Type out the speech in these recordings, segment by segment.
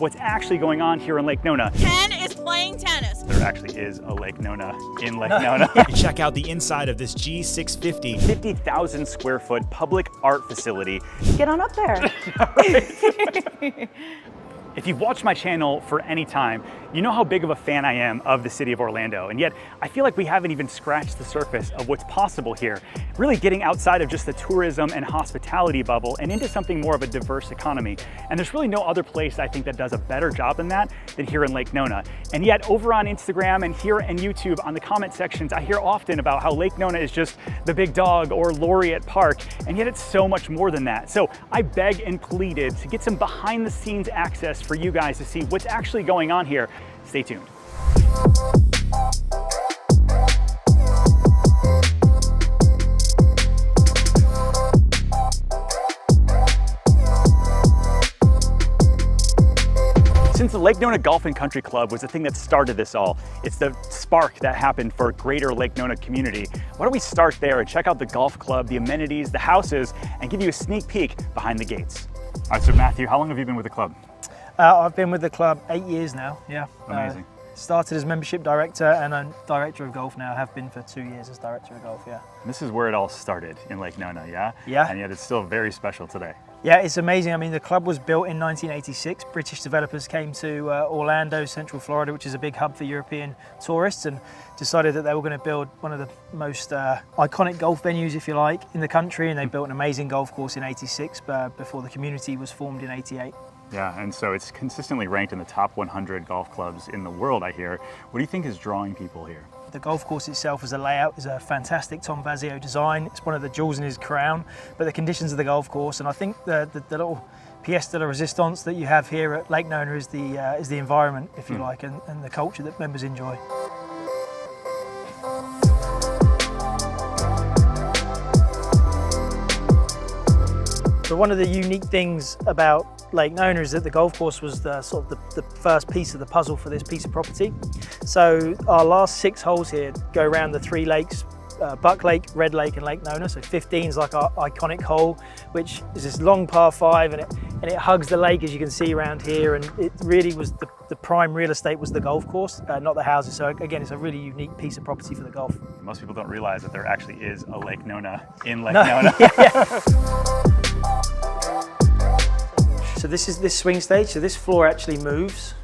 What's actually going on here in Lake Nona. Ken is playing tennis. There actually is a Lake Nona in Lake Nona. Check out the inside of this G650. 50,000 square foot public art facility. Get on up there. If you've watched my channel for any time, you know how big of a fan I am of the city of Orlando, and yet I feel like we haven't even scratched the surface of what's possible here, really getting outside of just the tourism and hospitality bubble and into something more of a diverse economy. And there's really no other place I think that does a better job than that than here in Lake Nona. And yet over on Instagram and here and YouTube on the comment sections, I hear often about how Lake Nona is just the big dog or Laureate Park, and yet it's so much more than that. So I begged and pleaded to get some behind the scenes access for you guys to see what's actually going on here. Stay tuned. Since the Lake Nona Golf and Country Club was the thing that started this all, it's the spark that happened for greater Lake Nona community. Why don't we start there and check out the golf club, the amenities, the houses, and give you a sneak peek behind the gates. All right, so Matthew, how long have you been with the club? I've been with the club 8 years now, yeah. Amazing. Started as membership director and I'm director of golf now. Have been for 2 years as director of golf, yeah. This is where it all started in Lake Nona, yeah? Yeah. And yet it's still very special today. Yeah, it's amazing. I mean, the club was built in 1986. British developers came to Orlando, Central Florida, which is a big hub for European tourists, and decided that they were going to build one of the most iconic golf venues, if you like, in the country. And they built an amazing golf course in 86 before the community was formed in 88. Yeah, and so it's consistently ranked in the top 100 golf clubs in the world, I hear. What do you think is drawing people here? The golf course itself as a layout is a fantastic Tom Vazio design. It's one of the jewels in his crown, but the conditions of the golf course, and I think the little pièce de la résistance that you have here at Lake Nona is the environment, if you like, and the culture that members enjoy. So one of the unique things about Lake Nona is that the golf course was the first piece of the puzzle for this piece of property. So our last 6 holes here go around the 3 lakes, Buck Lake, Red Lake and Lake Nona. So 15 is like our iconic hole, which is this long par 5 and it hugs the lake, as you can see around here, and it really was the prime real estate was the golf course, not the houses. So again, it's a really unique piece of property for the golf. Most people don't realize that there actually is a Lake Nona in Lake Nona. Yeah. So this is this swing stage. So this floor actually moves,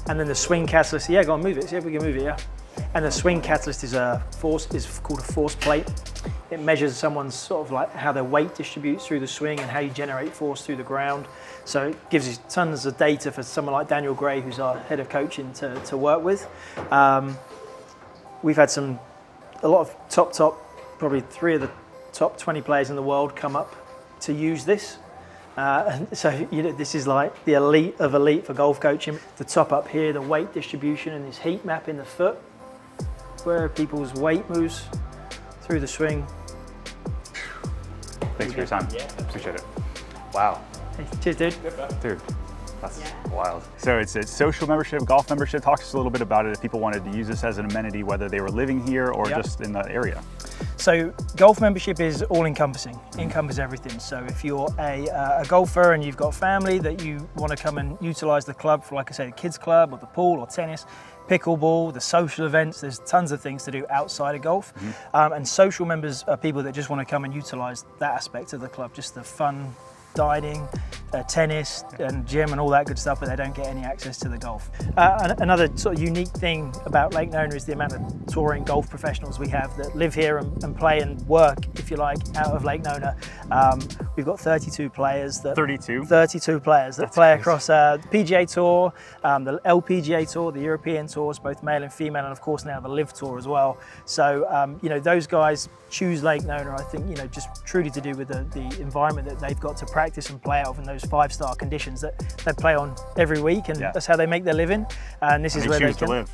and then the swing catalyst. Yeah, go on, move it. See if we can move it. Yeah. And the swing catalyst is called a force plate. It measures someone's sort of like how their weight distributes through the swing and how you generate force through the ground. So it gives you tons of data for someone like Daniel Gray, who's our head of coaching, to work with. We've had a lot of top, probably 3 of the top 20 players in the world come up to use this. So this is like the elite of elite for golf coaching. The top up here, the weight distribution and this heat map in the foot, where people's weight moves through the swing. Thanks for your time. Yeah. Appreciate it. Wow. Hey, cheers, dude. Dude, that's wild. So it's a social membership, golf membership. Talk to us a little bit about it if people wanted to use this as an amenity, whether they were living here or just in the area. So golf membership is all-encompassing, encompasses everything. So if you're a golfer and you've got family that you want to come and utilize the club for, like I say, the kids club or the pool or tennis, pickleball, the social events, there's tons of things to do outside of golf. And social members are people that just want to come and utilize that aspect of the club, just the fun, dining, tennis and gym and all that good stuff, but they don't get any access to the golf. Another sort of unique thing about Lake Nona is the amount of touring golf professionals we have that live here and play and work, if you like, out of Lake Nona. We've got 32 players. 32 players that play across the PGA Tour, the LPGA Tour, the European Tours, both male and female, and of course now the Live Tour as well. So, those guys choose Lake Nona, I think, just truly to do with the environment that they've got to practice and play out of in those 5-star conditions that they play on every week, and that's how they make their living. And this is where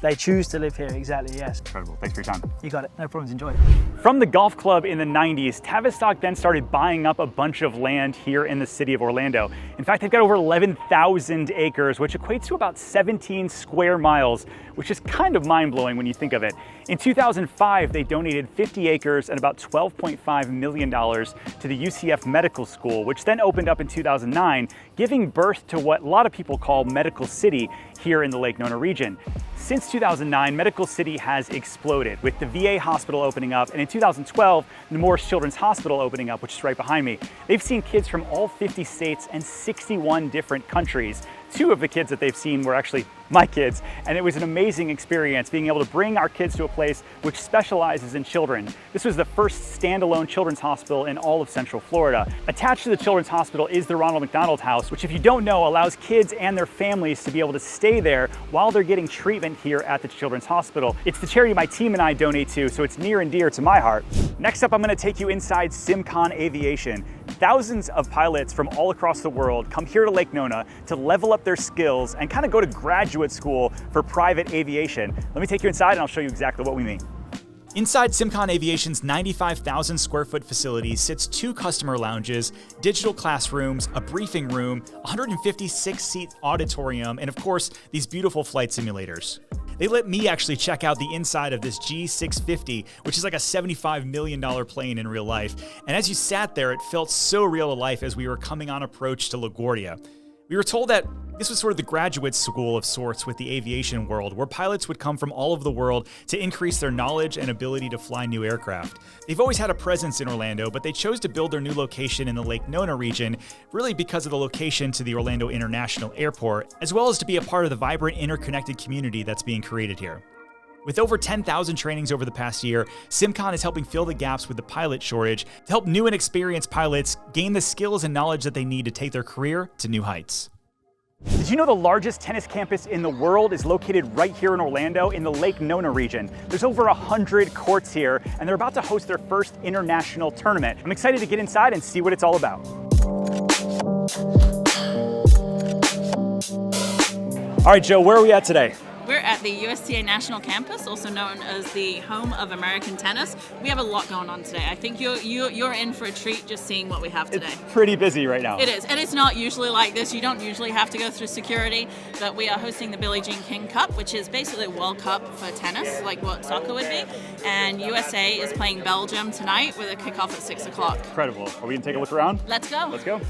they choose to live here, exactly, yes. Incredible. Thanks for your time. You got it. No problems. Enjoy. From the golf club in the 90s, Tavistock then started buying up a bunch of land here in the city of Orlando. In fact, they've got over 11,000 acres, which equates to about 17 square miles, which is kind of mind-blowing when you think of it. In 2005, they donated 50 acres and about $12.5 million to the UCF Medical School, which then opened opened up in 2009, giving birth to what a lot of people call Medical City here in the Lake Nona region. Since 2009, Medical City has exploded, with the VA hospital opening up, and in 2012, the Morris Children's Hospital opening up, which is right behind me. They've seen kids from all 50 states and 61 different countries. Two of the kids that they've seen were actually my kids, and it was an amazing experience being able to bring our kids to a place which specializes in children. This was the first standalone children's hospital in all of Central Florida. Attached to the children's hospital is the Ronald McDonald House, which, if you don't know, allows kids and their families to be able to stay there while they're getting treatment here at the children's hospital. It's the charity my team and I donate to, so it's near and dear to my heart. Next up, I'm going to take you inside Simcon Aviation. Thousands of pilots from all across the world come here to Lake Nona to level up their skills and kind of go to graduate school for private aviation. Let me take you inside and I'll show you exactly what we mean. Inside Simcon Aviation's 95,000 square foot facility sits 2 customer lounges, digital classrooms, a briefing room, 156-seat auditorium, and of course, these beautiful flight simulators. They let me actually check out the inside of this G650, which is like a $75 million plane in real life. And as you sat there, it felt so real to life as we were coming on approach to LaGuardia. We were told that this was sort of the graduate school of sorts with the aviation world, where pilots would come from all over the world to increase their knowledge and ability to fly new aircraft. They've always had a presence in Orlando, but they chose to build their new location in the Lake Nona region, really because of the location to the Orlando International Airport, as well as to be a part of the vibrant, interconnected community that's being created here. With over 10,000 trainings over the past year, Simcon is helping fill the gaps with the pilot shortage to help new and experienced pilots gain the skills and knowledge that they need to take their career to new heights. Did you know the largest tennis campus in the world is located right here in Orlando in the Lake Nona region? There's over 100 courts here, and they're about to host their first international tournament. I'm excited to get inside and see what it's all about. All right, Joe, where are we at today? We're at the USTA National Campus, also known as the home of American tennis. We have a lot going on today. I think you're in for a treat just seeing what we have today. It's pretty busy right now. It is, and it's not usually like this. You don't usually have to go through security, but we are hosting the Billie Jean King Cup, which is basically a World Cup for tennis, like what soccer would be. And USA is playing Belgium tonight with a kickoff at 6 o'clock. Incredible. Are we gonna take a look around? Let's go. Let's go.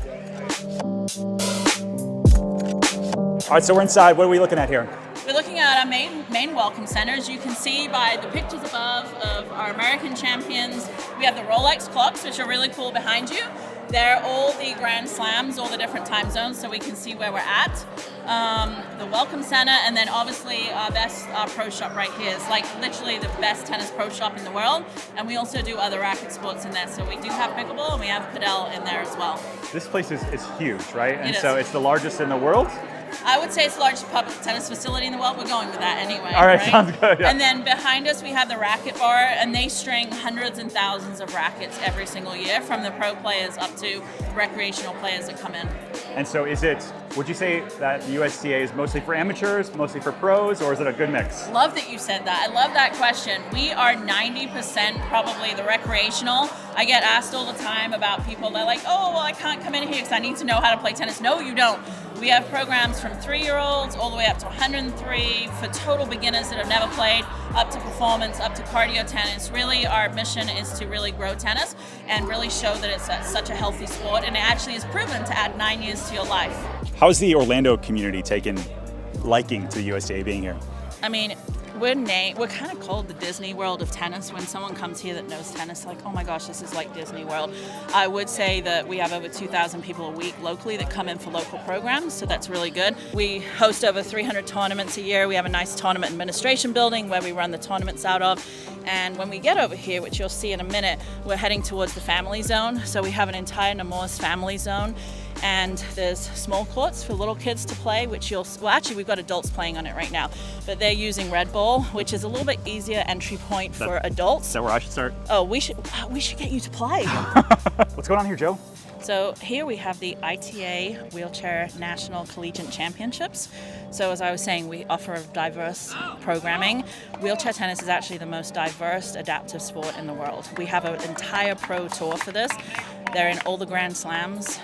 All right, so we're inside. What are we looking at here? We're looking at our main welcome center. As you can see by the pictures above of our American champions, we have the ROX clocks, which are really cool behind you. They're all the Grand Slams, all the different time zones, so we can see where we're at. The welcome center, and then obviously our pro shop right here is like literally the best tennis pro shop in the world. And we also do other racket sports in there. So we do have pickleball and we have padel in there as well. This place is huge, right? And It is. so it's the largest in the world? I would say it's the largest public tennis facility in the world. We're going with that anyway. All right, sounds good. Yeah. And then behind us we have the racket bar, and they string hundreds and thousands of rackets every single year, from the pro players up to recreational players that come in. And so would you say that the USTA is mostly for amateurs, mostly for pros, or is it a good mix? Love that you said that. I love that question. We are 90% probably the recreational. I get asked all the time about people, they're like, oh, well, I can't come in here because I need to know how to play tennis. No, you don't. We have programs from 3-year-olds all the way up to 103 for total beginners that have never played, up to performance, up to cardio tennis. Really, our mission is to really grow tennis and really show that it's such a healthy sport, and it actually is proven to add 9 years to your life. How's the Orlando community taken liking to the USTA being here? I mean, we're kind of called the Disney World of tennis. When someone comes here that knows tennis, like, oh my gosh, this is like Disney World. I would say that we have over 2,000 people a week locally that come in for local programs, so that's really good. We host over 300 tournaments a year. We have a nice tournament administration building where we run the tournaments out of. And when we get over here, which you'll see in a minute, we're heading towards the family zone. So we have an entire Nemours family zone. And there's small courts for little kids to play, which actually we've got adults playing on it right now, but they're using Red Bull, which is a little bit easier entry point for adults. Is that where I should start? Oh, we should get you to play. What's going on here, Joe? So here we have the ITA Wheelchair National Collegiate Championships. So as I was saying, we offer diverse programming. Wheelchair tennis is actually the most diverse adaptive sport in the world. We have an entire pro tour for this. They're in all the Grand Slams.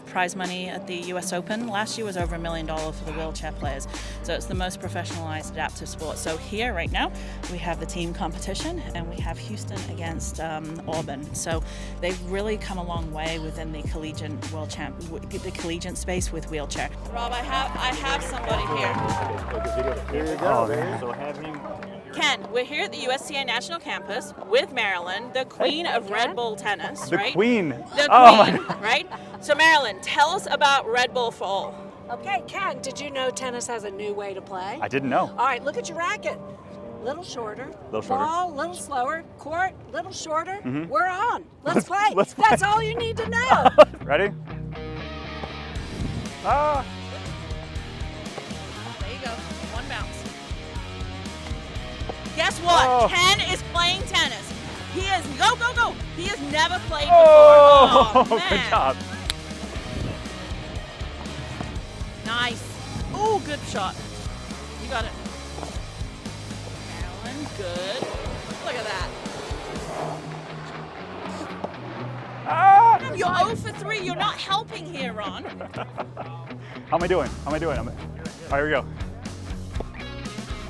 Prize money at the US Open last year was over $1 million for the wheelchair players. So it's the most professionalized adaptive sport. So here right now we have the team competition, and we have Houston against Auburn. So they've really come a long way within the collegiate space with wheelchair. Rob, I have somebody here. Here you go. So have him. Ken, we're here at the USTA National Campus with Marilyn, the queen of Red Bull tennis, The right? queen. The Oh queen, right? So Marilyn, tell us about Red Bull for All. Okay, Ken, did you know tennis has a new way to play? I didn't know. All right, look at your racket. Little shorter. Little shorter. Ball, little slower. Court, little shorter. We're on. Let's play. let's play. That's all you need to know. Ready? Ah. There you go, one bounce. Guess what? Oh. Ken is playing tennis. He is, go. He has never played Oh, before. Oh, man. good job. Nice. Oh, good shot. You got it. Marilyn, good. Look at that. Ah. You're 0 for 3. You're not helping here, Ron. How am I doing? All right, here we go.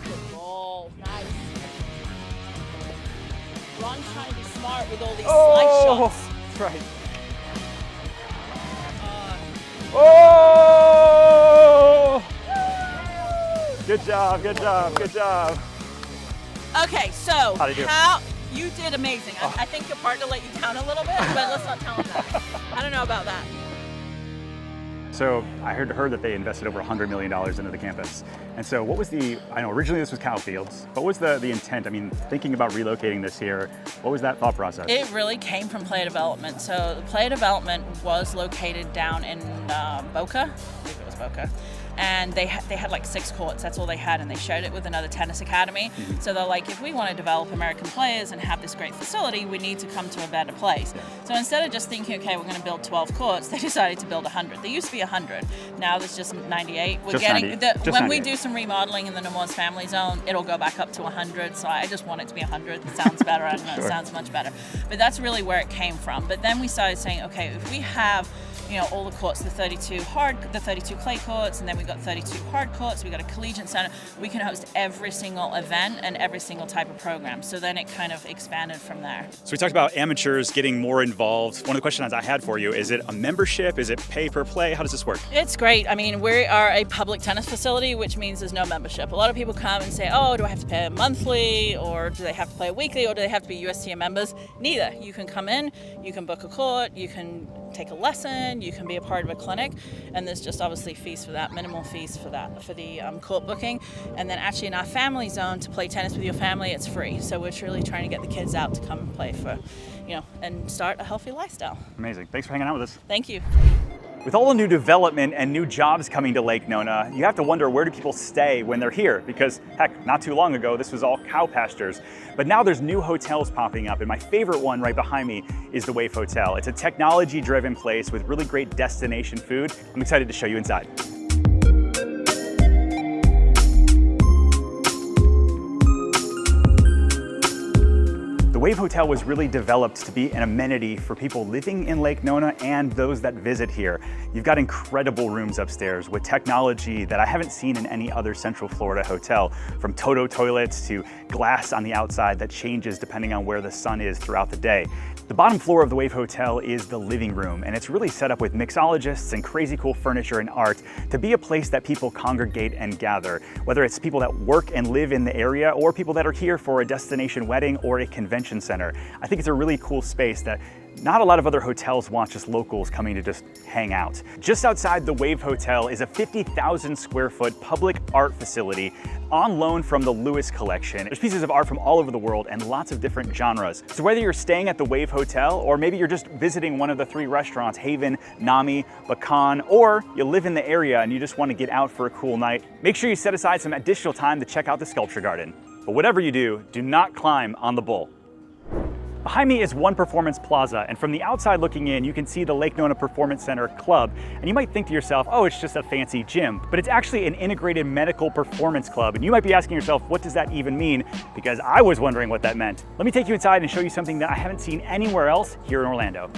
Good ball. Nice. Ron's trying to be smart with all these slice Oh, shots. that's right. Uh, Oh! Good job. Okay, so How'd I do? You did amazing. I think your partner let you down a little bit, but let's not tell him that. I don't know about that. So I heard that they invested over $100 million into the campus. And so what was I know originally this was cow fields, but what was the intent? I mean, thinking about relocating this here, what was that thought process? It really came from player development. So the player development was located down in Boca. I believe it was Boca. And they had like 6 courts, that's all they had, and they shared it with another tennis academy. So they're like, if we want to develop American players and have this great facility, we need to come to a better place. So instead of just thinking, okay, we're going to build 12 courts, they decided to build 100. There used to be 100. Now there's just 98. We're Just getting 90. Just when we 98. do some remodeling in the Nemours family zone, it'll go back up to 100. So I just want it to be 100. It sounds better. I don't know. Sure. It sounds much better. But that's really where it came from. But then we started saying, okay, if we have all the courts, the 32 clay courts, and then we got 32 hard courts, we got a collegiate center, we can host every single event and every single type of program. So then it kind of expanded from there. So we talked about amateurs getting more involved. One of the questions I had for you, is it a membership? Is it pay per play? How does this work? It's great. I mean, we are a public tennis facility, which means there's no membership. A lot of people come and say, oh, do I have to pay monthly, or do they have to play weekly, or do they have to be USTA members? Neither. You can come in, you can book a court, you can take a lesson, you can be a part of a clinic, and there's just obviously fees for that, minimal fees for that, for the court booking. And then actually in our family zone, to play tennis with your family, it's free. So we're truly trying to get the kids out to come and play for, and start a healthy lifestyle. Amazing. Thanks for hanging out with us. Thank you. With all the new development and new jobs coming to Lake Nona, you have to wonder, where do people stay when they're here? Because heck, not too long ago, this was all cow pastures. But now there's new hotels popping up, and my favorite one right behind me is the Wave Hotel. It's a technology-driven place with really great destination food. I'm excited to show you inside. The Wave Hotel was really developed to be an amenity for people living in Lake Nona and those that visit here. You've got incredible rooms upstairs with technology that I haven't seen in any other Central Florida hotel, from Toto toilets to glass on the outside that changes depending on where the sun is throughout the day. The bottom floor of the Wave Hotel is the living room, and it's really set up with mixologists and crazy cool furniture and art to be a place that people congregate and gather, whether it's people that work and live in the area or people that are here for a destination wedding or a convention center. I think it's a really cool space that not a lot of other hotels want just locals coming to just hang out. Just outside the Wave Hotel is a 50,000 square foot public art facility on loan from the Lewis Collection. There's pieces of art from all over the world and lots of different genres. So whether you're staying at the Wave Hotel, or maybe you're just visiting one of the 3 restaurants, Haven, Nami, Bacan, or you live in the area and you just want to get out for a cool night, make sure you set aside some additional time to check out the sculpture garden. But whatever you do not climb on the bull. Behind me is One Performance Plaza, and from the outside looking in, you can see the Lake Nona Performance Center Club, and you might think to yourself, oh, it's just a fancy gym, but it's actually an integrated medical performance club, and you might be asking yourself, what does that even mean? Because I was wondering what that meant. Let me take you inside and show you something that I haven't seen anywhere else here in Orlando.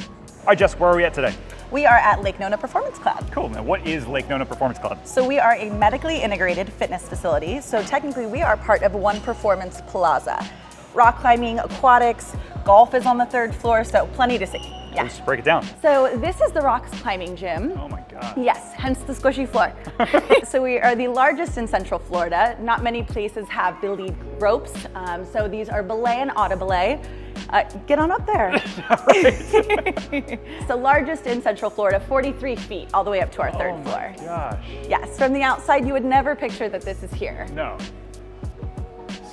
All right, Jess, where are we at today? We are at Lake Nona Performance Club. Cool. Now, what is Lake Nona Performance Club? So we are a medically integrated fitness facility. So technically we are part of One Performance Plaza. Rock climbing, aquatics, golf is on the 3rd floor, so plenty to see. Yeah. Let's break it down. So this is the ROX Climbing Gym. Oh my God. Yes, hence the squishy floor. So we are the largest in Central Florida. Not many places have belay ropes. So these are belay and auto belay. Get on up there. It's the largest in Central Florida, 43 feet, all the way up to our 3rd floor. Oh my gosh. Yes, from the outside, you would never picture that this is here. No.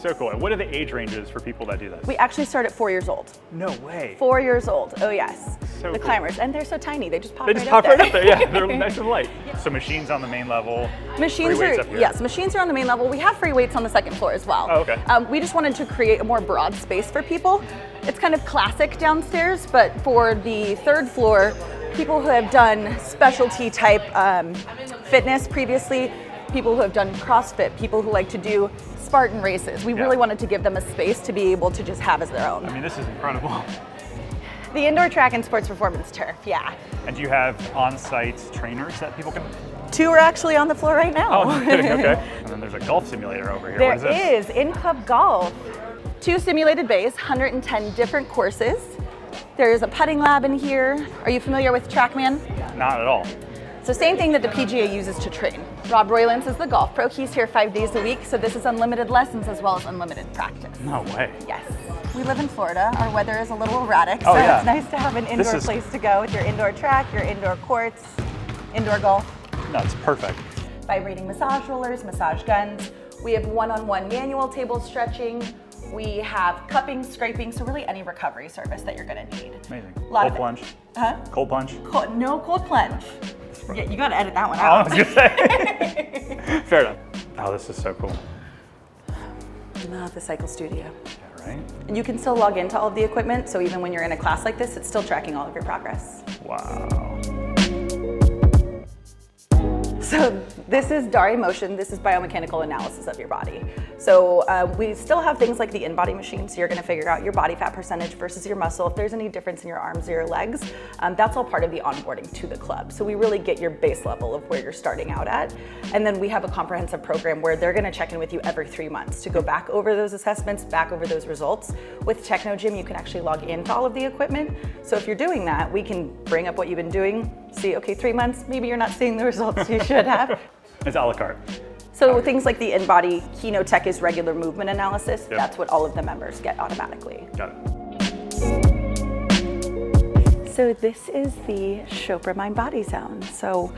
So cool. And what are the age ranges for people that do this? We actually start at 4 years old. No way. 4 years old. Oh yes. So the cool. climbers, and they're so tiny. They just pop They right just up pop there. right up there. Yeah, they're nice and light. So machines on the main level. Machines free weights are up here. yes, machines are on the main level. We have free weights on the 2nd floor as well. Oh, okay. We just wanted to create a more broad space for people. It's kind of classic downstairs, but for the 3rd floor, people who have done specialty type fitness previously, people who have done CrossFit, people who like to do Spartan races. We really wanted to give them a space to be able to just have as their own. I mean, this is incredible. The indoor track and sports performance turf, yeah. And do you have on-site trainers that people can? 2 are actually on the floor right now. Oh, no kidding. Okay. And then there's a golf simulator over here. There What is this? is in-club golf. 2 simulated bays, 110 different courses. There's a putting lab in here. Are you familiar with TrackMan? Not at all. So same thing that the PGA uses to train. Rob Roylance is the golf pro. He's here 5 days a week, so this is unlimited lessons as well as unlimited practice. No way. Yes. We live in Florida. Our weather is a little erratic, Oh, so yeah. it's nice to have an indoor place to go with your indoor track, your indoor courts, indoor golf. No, it's perfect. Vibrating massage rollers, massage guns. We have one-on-one manual table stretching. We have cupping, scraping, so really any recovery service that you're gonna need. Amazing. Lot Cold of- plunge? Huh? Cold plunge? No cold plunge. Yeah, you gotta edit that one Oh, out. I was gonna say. Fair enough. Oh, this is so cool. The cycle studio. Yeah, right? And you can still log into all of the equipment, so even when you're in a class like this, it's still tracking all of your progress. Wow. So this is Dari Motion. This is biomechanical analysis of your body. So we still have things like the in-body machine. So you're going to figure out your body fat percentage versus your muscle. If there's any difference in your arms or your legs, that's all part of the onboarding to the club. So we really get your base level of where you're starting out at. And then we have a comprehensive program where they're going to check in with you every 3 months to go back over those assessments, back over those results. With Techno Gym, you can actually log into all of the equipment. So if you're doing that, we can bring up what you've been doing, see, okay, 3 months, maybe you're not seeing the results you should have. It's a la carte. So things like the in-body Keno Tech is regular movement analysis. Yep. That's what all of the members get automatically. Got it. So this is the Chopra Mind Body Zone. So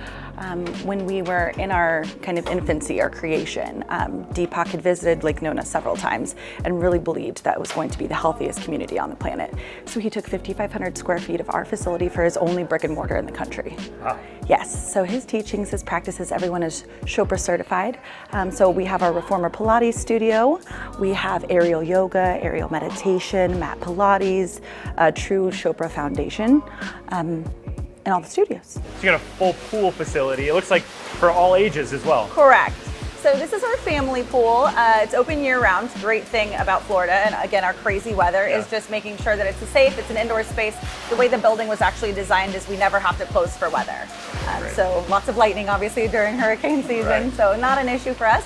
when we were in our kind of infancy, our creation, Deepak had visited Lake Nona several times and really believed that it was going to be the healthiest community on the planet. So he took 5,500 square feet of our facility for his only brick and mortar in the country. Wow. Yes, so his teachings, his practices, everyone is Chopra certified. So we have our Reformer Pilates studio, we have aerial yoga, aerial meditation, mat Pilates, a true Chopra foundation, in all the studios. So you got a full pool facility. It looks like for all ages as well. Correct. So this is our family pool. It's open year round. Great thing about Florida, and again, our crazy weather is just making sure that it's safe, it's an indoor space. The way the building was actually designed is we never have to close for weather. So lots of lightning, obviously, during hurricane season, Right. so not an issue for us.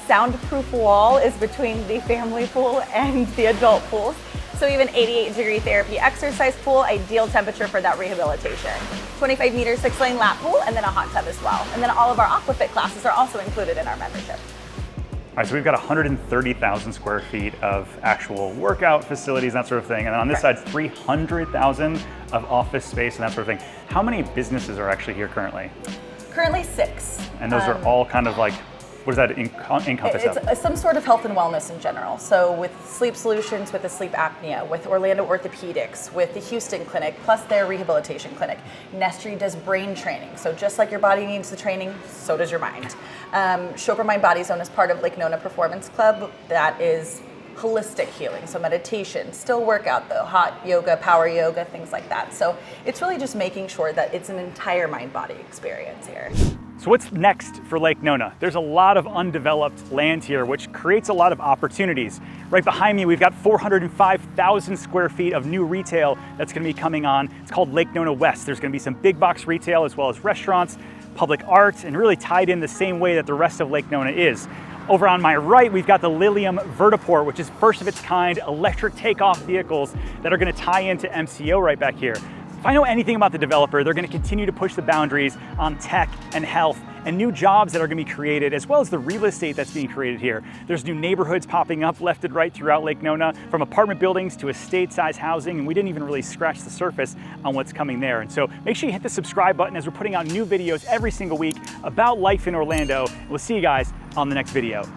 Soundproof wall is between the family pool and the adult pools. So even 88-degree therapy exercise pool, ideal temperature for that rehabilitation. 25-meter 6-lane lap pool, and then a hot tub as well. And then all of our aquafit classes are also included in our membership. All right, so we've got 130,000 square feet of actual workout facilities, that sort of thing. And then on this side, 300,000 of office space and that sort of thing. How many businesses are actually here currently? Currently 6. And those are all kind of like, what does that encompass of? It's some sort of health and wellness in general. So with Sleep Solutions, with the sleep apnea, with Orlando Orthopedics, with the Houston Clinic, plus their rehabilitation clinic. Nestry does brain training. So just like your body needs the training, so does your mind. Chopra Mind Body Zone is part of Lake Nona Performance Club. That is holistic healing, so meditation, still workout though, hot yoga, power yoga, things like that. So it's really just making sure that it's an entire mind-body experience here. So what's next for Lake Nona? There's a lot of undeveloped land here, which creates a lot of opportunities. Right behind me, we've got 405,000 square feet of new retail that's gonna be coming on. It's called Lake Nona West. There's gonna be some big box retail as well as restaurants, public art, and really tied in the same way that the rest of Lake Nona is. Over on my right, we've got the Lilium Vertiport, which is first of its kind electric takeoff vehicles that are gonna tie into MCO right back here. If I know anything about the developer, they're gonna continue to push the boundaries on tech and health and new jobs that are gonna be created, as well as the real estate that's being created here. There's new neighborhoods popping up left and right throughout Lake Nona, from apartment buildings to estate-sized housing, and we didn't even really scratch the surface on what's coming there. And so make sure you hit the subscribe button, as we're putting out new videos every single week about life in Orlando. We'll see you guys on the next video.